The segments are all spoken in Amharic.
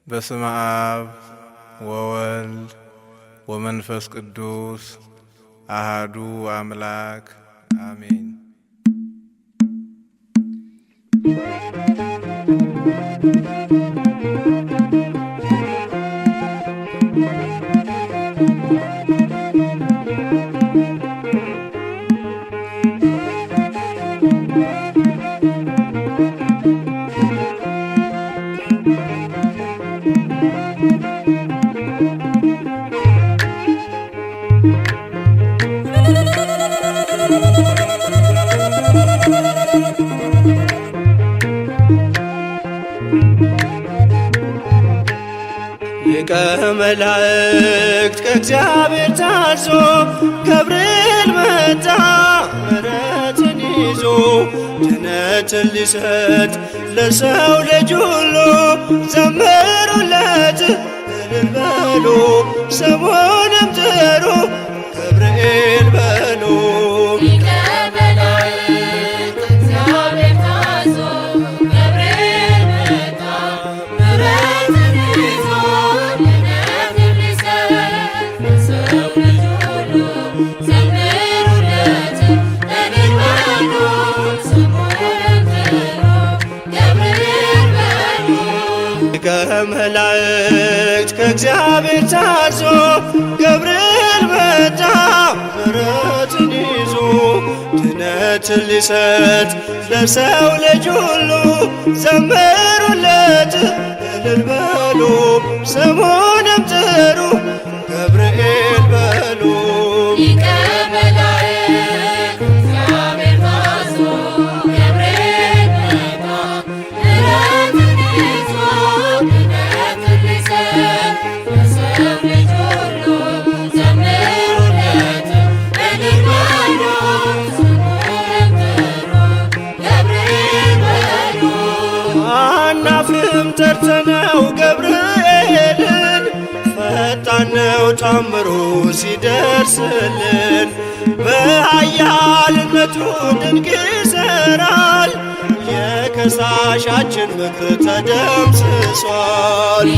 በስመ አብ ወወልድ ወመንፈስ ቅዱስ አሃዱ አምላክ አሜን። ሊቀ መላእክት ከእግዚአብሔር ታዞ ገብርኤል መጣ ምሕረትን ይዞ ድነትን ሊሰጥ ለሰው ልጅ ሁሉ ዘምሩለት እልል በሉ ስሙንም ጥሩ ገብርኤል በሉ። ከመላእክት ከእግዚአብሔር ታዞ ገብርኤል መጣ ምሕረትን ይዞ ድነትን ሊሰጥ ለሰው ልጅ ሁሉ ዘምሩለት እልል በሉ ስሙንም ጥሩ ገብርኤል በሉ። አናፍርም ጠርተነው ገብርኤልን ፈጣን ነው ታምሩ ሲደርስልን በኃያልነቱ ድንቅ ይሠራል የከሳሻችን ምክር ተደምስሷል።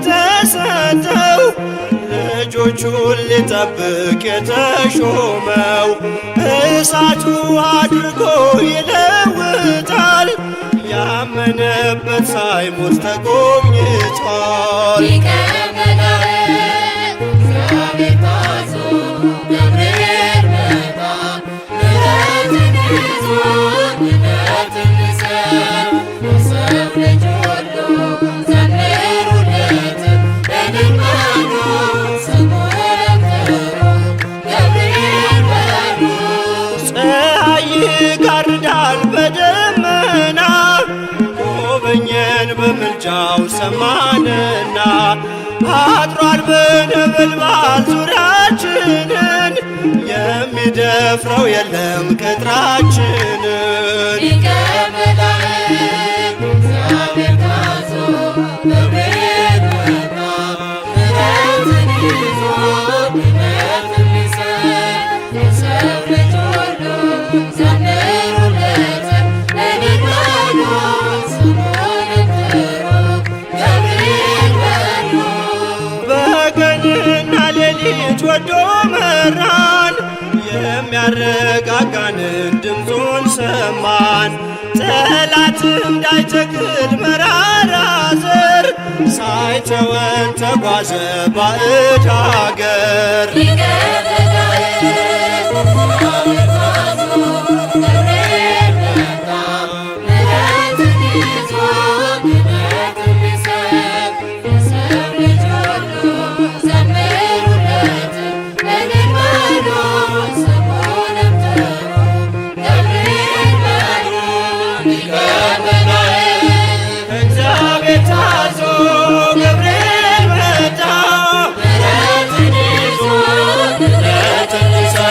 የተሰጠው ልጆቹን ሊጠብቅ የተሾመው እሳቱ አድርጎ ይለውጣል ያመነበት ሳይሞት ተጎብኝቷል። ይጋርዳል በደመና ጎበኘን በምልጃው ሰማንና አጥሯል በነበልባል ዙሪያችንን የሚደፍረው የለም ቅጥራችንን። ወዶ መራን የሚያረጋጋንን ድምፁን ሰማን ጠላት እንዳይተክል መራራ ዘር ሳይተወን ተጓዘ ባዕድ አገር። እግዚአብሔር ታዞ ገብርኤል መጣ ምሕረትን ይዞ ድነትን ሊሰጥ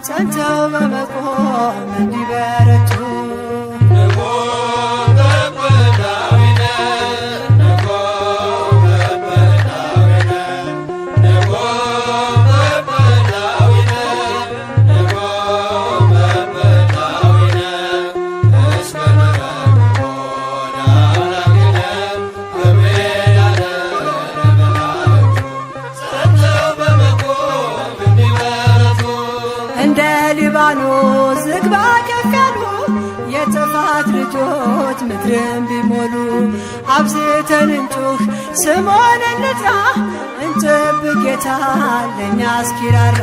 ጸንተው በመቆም እንዲበረቱ ሊባኖስ ዝግባ ከፍ ያሉ የጥፋት ልጆች ምድርን ቢሞሉ አብዝተን እንጩህ ስሙን እንጥራ እንጠብቅ ጌታ ለእኛ እስኪራራ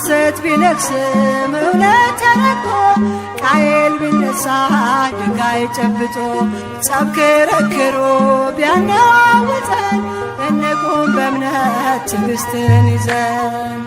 ሐሰት ቢነግስም እውነት ተረቆ ቃየል ቢነሳ ድንጋይ ጨብጦ ጸብ ክርክሩ ቢያነዋውጠን እንቁም በእምነት ትዕግስትን ይዘን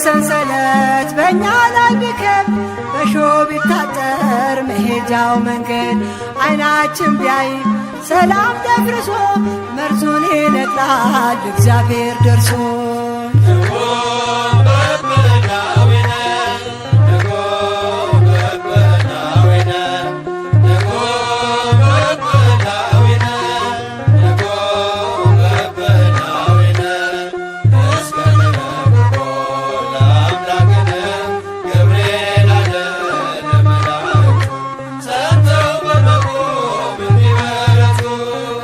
ሰንሰለት በእኛ ላይ ቢከብ በሾህ ቢታጠር መሄጃው መንገድ ዓይናችን ቢያይ ሰላም ደፍርሶ መርዙን ይነቅላል እግዚአብሔር ደርሶ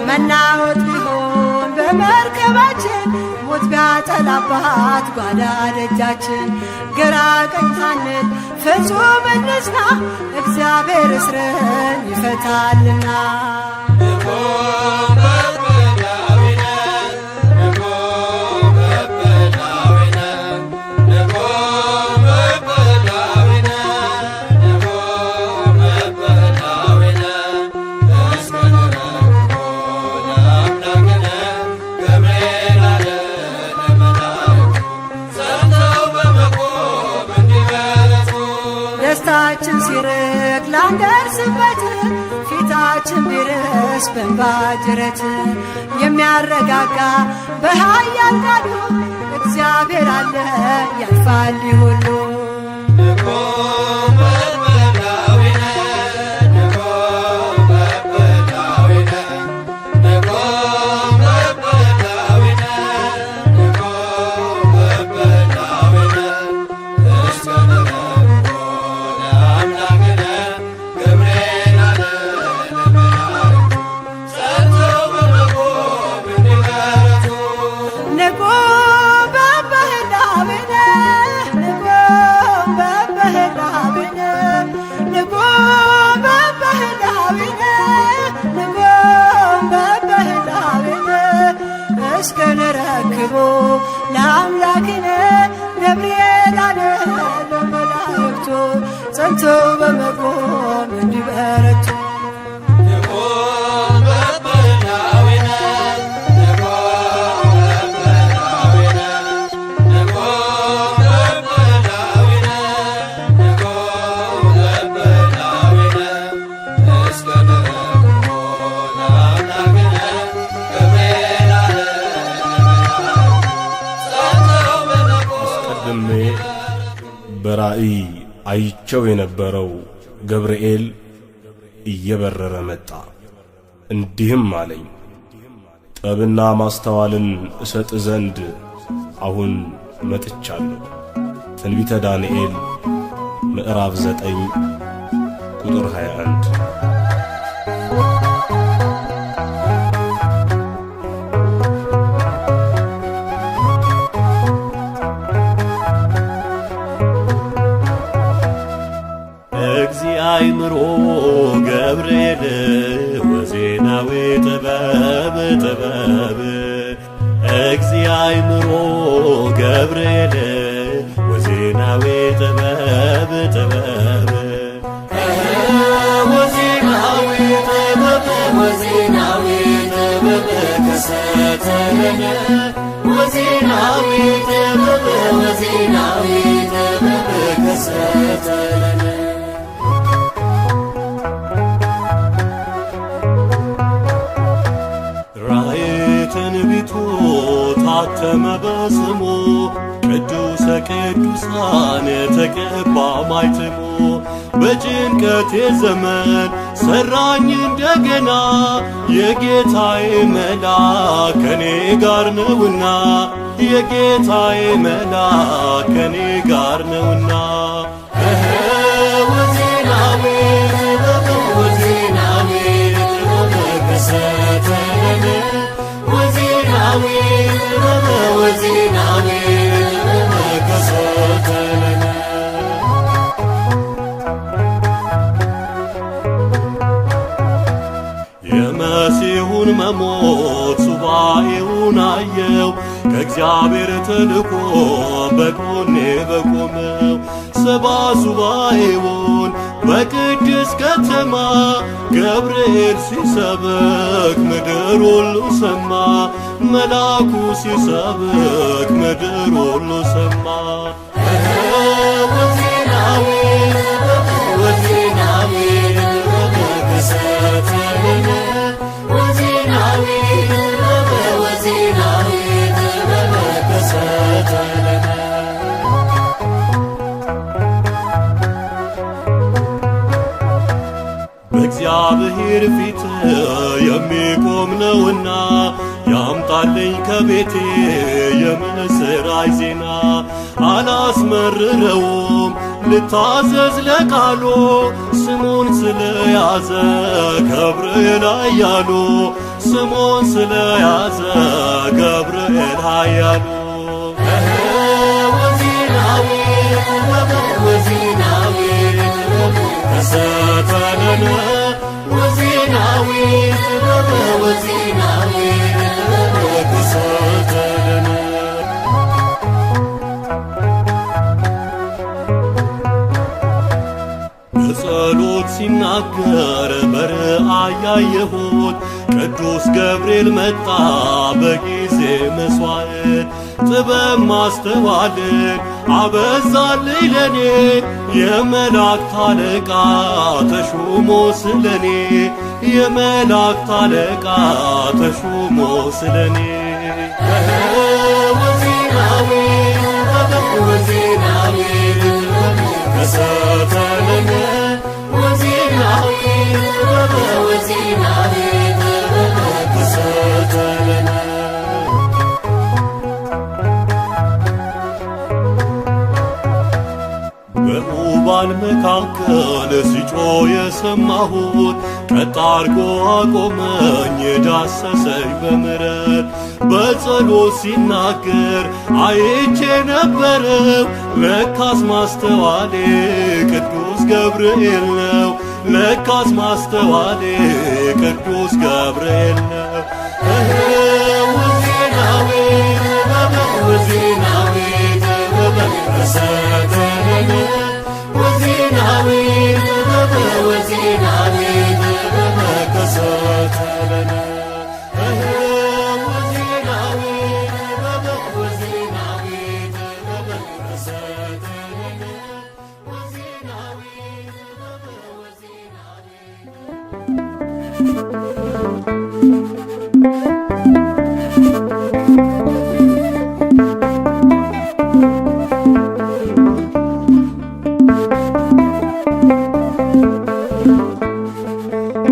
መናወጥ ቢሆን በመርከባችን ሞት ቢያጠላባት ጓዳ ደጃችን ግራ ቀኝ ሳንል ፍጹም እንጽና እግዚአብሔር እስርን ይፈታልና ደስታችን ሲርቅ ላንደርስበት ፊታችን ቢርስ በእንባ ጅረት የሚያረጋጋ በኃያል ቃሉ እግዚአብሔር አለ ያልፋል ሁሉ I've been ለአምላክነ ገብርኤል አለ ለመላእክቱ ጸንተው በመቆም እንዲበረቱ በራእይ አይቸው የነበረው ገብርኤል እየበረረ መጣ፣ እንዲህም አለኝ፣ ጥበብና ማስተዋልን እሰጥ ዘንድ አሁን መጥቻለሁ። ትንቢተ ዳንኤል ምዕራፍ 9 ቁጥር 21። እግዚአብሔር ገብርኤል ወዜናዊ ጥበብ እግዚአብሔር ገብርኤል ወዜናዊ ጥበብ ወዜናዊ ጥበብ ከሰተለነ ወዜናዊ ጥበብ ከሰተለነ ትንቢቱ ታተመ በስሙ ቅዱሰ ቅዱሳን ተቀባ ማይትሙ በጭንቀቴ ዘመን ሰራኝ እንደገና የጌታዬ መልአክ ከኔ ጋር ነውና የጌታዬ መልአክ ከኔ ጋር ነውና የመሲሁን መሞት ሱባኤውን አየው ከእግዚአብሔር ተልኮ በጎኔ በቆመው ሰባ ሱባኤውን በቅድስ ከተማ ገብርኤል ሲሰብክ ምድር ሁሉ ሰማ መልአኩ ሲሰብክ ምድር ሁሉ ሰማ በእግዚአብሔር ፊት የሚቆም ነውና ያምጣልኝ ከቤቴ የምስራች ዜና አላስመርረውም ልታዘዝ ለቃሉ ስሙን ስለያዘ ገብርኤል ኃያሉ ስሙን ስለያዘ ገብርኤል ኃያሉ ከሰተለነ ወዜናዊ ከሰተለነ በጸሎት ሲናገር በራእይ ያየሁት ቅዱስ ገብርኤል መጣ በጊዜ መሥዋዕት ጥበብ ማስተዋልን አበዛልኝ ለኔ የመላእክት አለቃ ተሾሞ ስለኔ የመላእክት አለቃ ተሾሞ ስለኔ ወዜናዊ ከሰተለነ ወዜናዊ ከሰተለነ በሙባን መካከል ሲጮህ የሰማሁት ቀጥ አርጎ አቆመኝ ዳሰሰኝ በምሕረት በጸሎት ሲናገር አይቼ ነበረው ለካስ ማስተዋሌ ቅዱስ ገብርኤል ነው ለካስ ማስተዋሌ ቅዱስ ገብርኤል ነው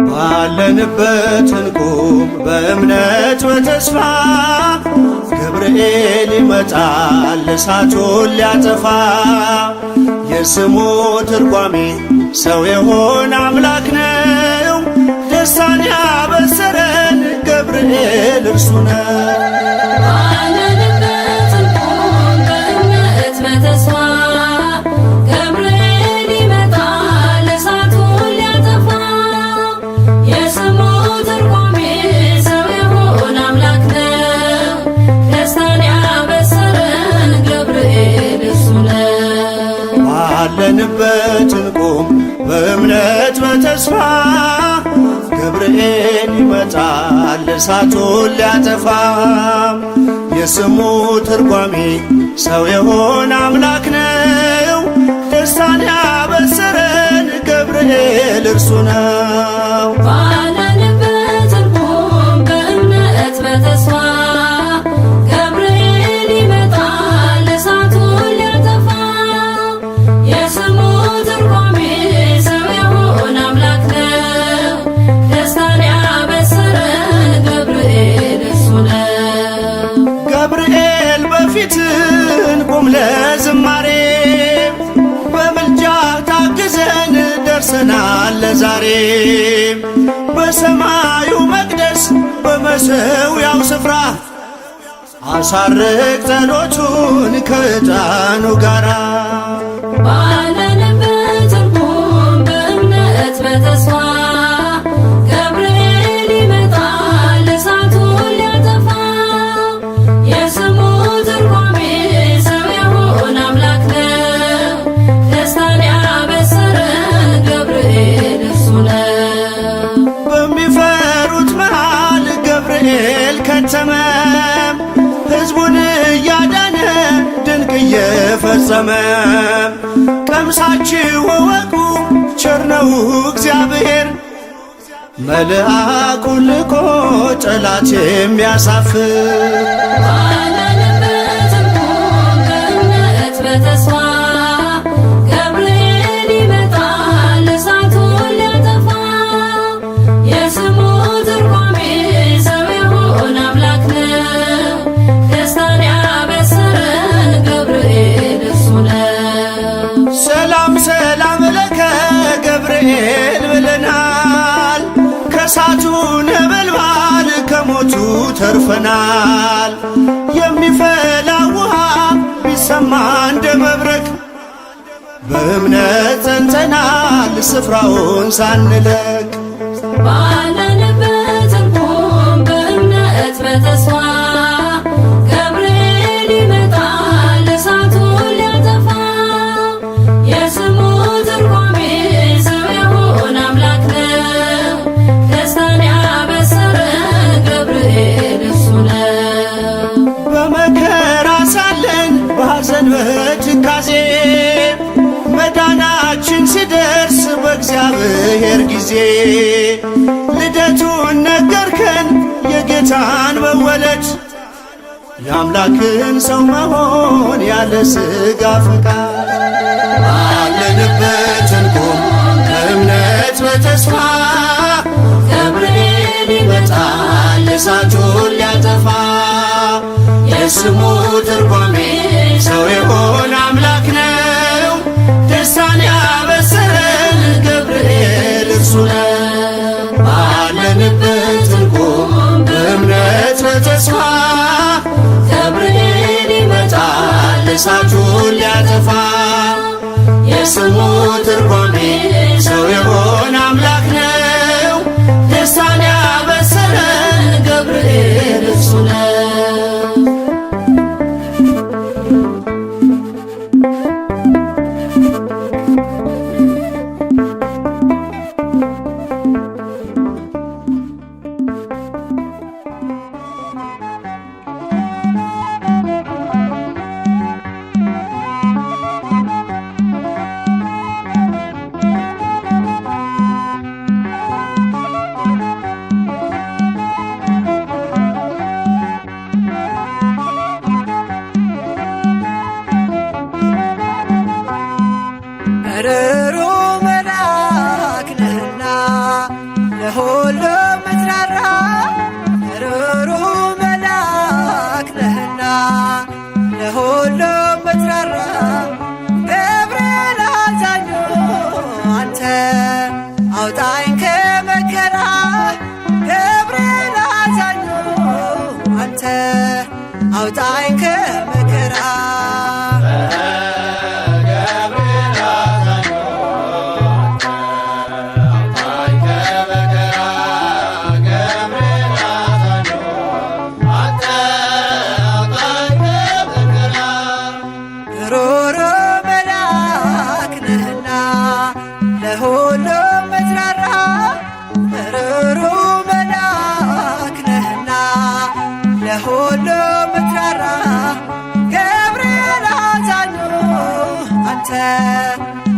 ባለንበት እንቁም በእምነት በተስፋ ገብርኤል ይመጣል እሳቱን ሊያጠፋ። የስሙ ትርጓሜ ሰው የሆነ አምላክ ነው። ደስታን ያበሰረን ገብርኤል እርሱ ነው። ባለንበት እንቁም በእምነት በተስፋ ገብርኤል ይመጣል እሳቱን ሊያጠፋ። የስሙ ትርጓሜ ሰው የሆነ አምላክ ነው። ደስታን ያበሰረን ገብርኤል እርሱ ነው። ባለንበት እንቁም በእምነት በተስፋ ገብርኤል ይመጣል እሳቱን ሊያጠፋ። የስሙ ትርጓሜ ሰው የሆነ አምላክ ነው። ደስታን ያበሰረን ገብርኤል እርሱ ነው። ባለንበት እንቁም በእምነት በተስፋ ገብርኤል ይመጣል እሳቱን ሊያጠፋ። የስሙ ትርጓሜ ሰው የሆነ አምላክ ነው። ደስታን ያበሰረን ገብርኤል እርሱ ነው። ገብርኤል በፊት እንቁም ለዝማሬ በምልጃ ታግዘን ደርሰናል ለዛሬ። በሰማዩ መቅደስ በመሠዊያው ስፍራ አሳርቅ ጸሎቱን ከዕጣኑ ጋራ። ባለንበት እንቁም በእምነት በተስፋ ገብርኤል ይመጣል እሳቱን ሊያጠፋ። የስሙ ትርጓሜ ሰው የሆነ አምላክ ነው። ደስታን ያበሰረን ገብርኤል እርሱ ነው። በሚፈሩት መሃል ገብርኤል ከተመ። ሕዝቡን እያዳነ ድንቅ እየፈጸመ። ቀምሳችሁ እወቁ ቸር ነው እግዚአብሔር፣ መልአኩን ልኮ ጠላት የሚያሳፍር። ባለንበት እንቁም በእምነት በተስፋ ገብርኤል ይመጣል እሳቱን ሊያጠፋ። የስሙ ትርጓሜ ሰው የሆነ አምላክ ነው። ደስታን ያበሰረን ገብርኤል እርሱ ነው። ሰላም ሰላም ለከ ገብርኤል ብለናል። ከእሳቱ ነበልባል ከሞቱ ተርፈናል። የሚፈላ ውሃ ቢሰማ እንደ መብረቅ በእምነት ጸንተናል ስፍራውን ሳንለቅ። ባለንበት እንቁም በእምነት በተስፋ ገብርኤል ይመጣል እሳቱን ሊያጠፋ። የስሙ ትርጓሜ ሰው የሆነ አምላክ ነው። ደስታን ያበሰረን ገብርኤል እርሱ ነው። በመከራ ሳለን በሐዘን በትካዜ መዳናችን ሲደርስ በእግዚአብሔር ጊዜ ልደቱን ነገርከን የጌታን መወለድ። የአምላክን ሰው መሆን ያለ ሥጋ ፈቃድ። ባለንበት እንቁም በእምነት በተስፋ ገብርኤል ይመጣል እሳቱን ሊያጠፋ። የስሙ ትርጓሜ ሰው የሆነ አምላክ ነው። ደስታን ያበሰረን ገብርኤል እርሱ ነው። ባለንበት እንቁም በእምነት በተስፋ ገብርኤል ይመጣል እሳቱን ሊያጠፋ። የስሙ ትርጓሜ ሰው የሆነ አምላክ ነው። ደስታን ያበሰረን ገብርኤል እርሱ ነው።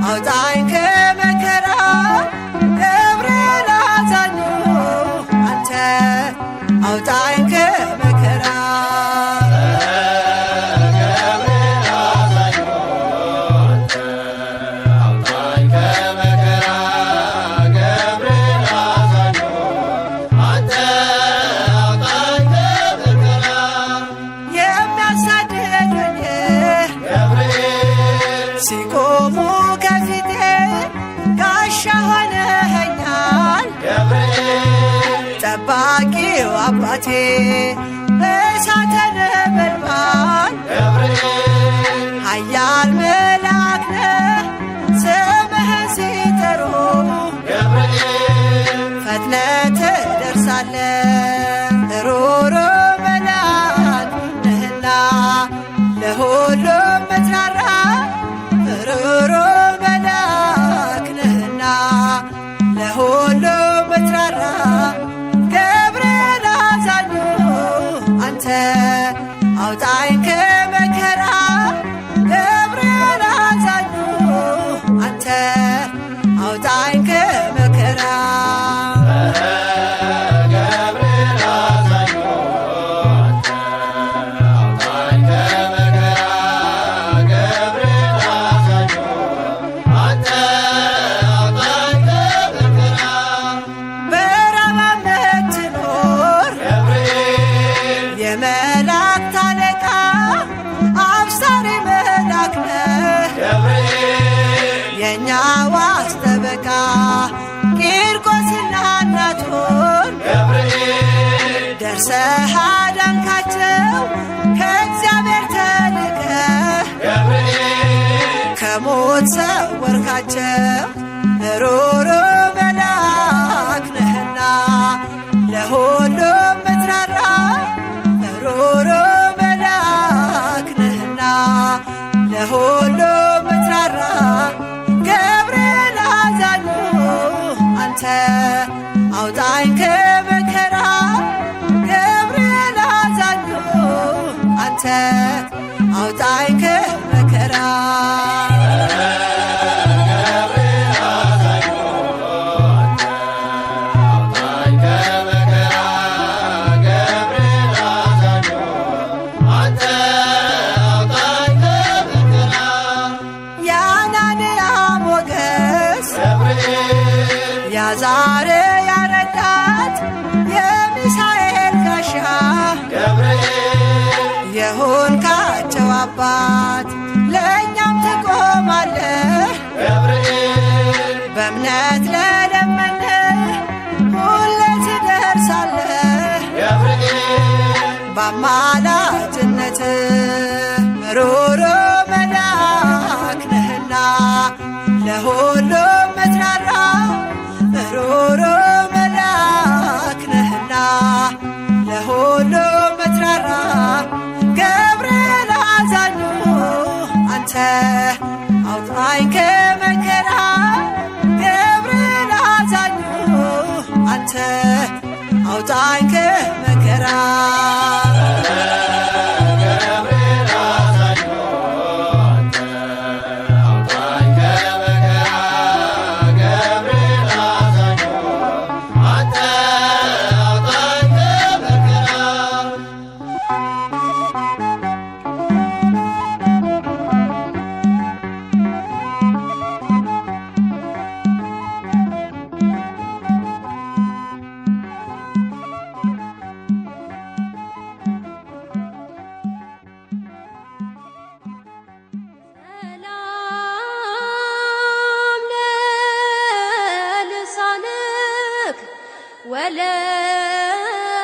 አውጣኝ ከመከራ ገብርኤል አዛኙ አንተ አውጣኝ ከመከራ ሲቆሙ ከፊቴ ጋሻ ሆነኸኛል ጠባቂው አባቴ እሳተ ነበልባል ኃያል መልአክ ነህ ስምህን ሲጠሩ ፈጥነህ ትደርሳለህ ሩሩ መልአክ ነህና ለሁሉም ምትራራ ሩሩ መልአክ ነህና ለሁሉም ምትራራ ገብርኤል አዛኙ አንተ አውጣኝ ከመከራ ገብርኤል አዛኙ አንተ አውጣኝ ከመከራ የመላእክት አለቃ አብሳሪ መልአክ ነህ የእኛ ዋስ ጠበቃ ቂርቆስና እናቱን ደርሰህ አዳንካቸው ከእግዚአብሔር ተልከህ ከሞት ሰወርካቸው ሩሩ መልአክ ነህና ለሁሉም ምትራራ ሩሩ መልአክ ነህና ለሁሉም ምትራራ ገብርኤል አዛኙ አንተ አውጣኝ ከመከራ ገብርኤል አዛኙ አንተ አውጣኝ ከመከራ ያዛሬ ያረዳት የሚሳኤል ጋሻ የሆንካቸው አባት ለእኛም ትቆማለህ በእምነት ለለመነ ሁሌ ትደርሳለህ በአማላጅነት ሩሩ መልአክ ነህና ለሁሉም ምትራራ ሩሩ መልአክ ነህና ለሁሉም ምትራራ ገብርኤል አዛኙ አንተ አውጣኝ ከመከራ ገብርኤል አዛኙ አንተ አውጣኝ ከመከራ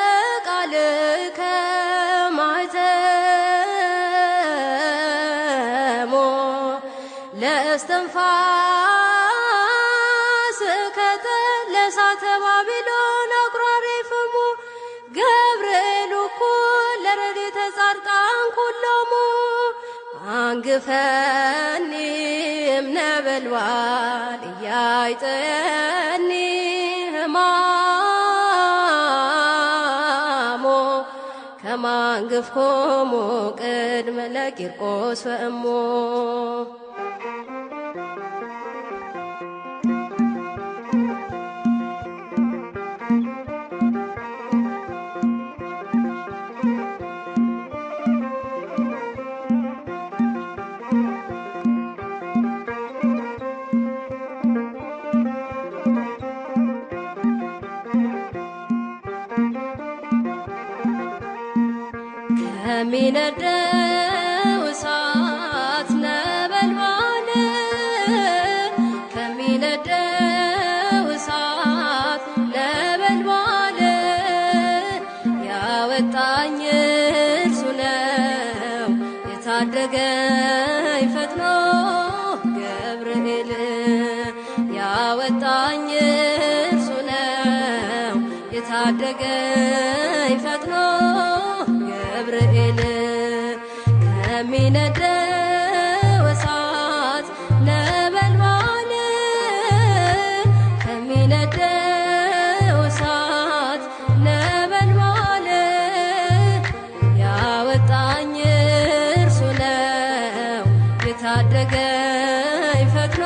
ወለቃልከ ማኅተሞ ለእስትንፋስከ ለእሳተ ባቢሎን አቁራሪ ፍሙ ገብርኤል እኩል ለረድኤተ ጻድቃን ኩሎሙ አንግፈኒ እምነበልባል ኢያይጥየኒ ሕማሞ ከማንግፍኮሙ ቅድመ ለቂርቆስ ወእሞ ከሚነደው እሳት ነበልባል ከሚነደው እሳት ነበልባል ያወጣኝ እርሱ ነው የታደገኝ ፈጥኖ ገብርኤል ያወጣኝ እርሱ ነው የታደገኝ ፈጥኖ ገብርኤል ከሚነደው እሳት ነበልባል ከሚነደው እሳት ነበልባል ያወጣኝ እርሱ ነው የታደገኝ ፈጥኖ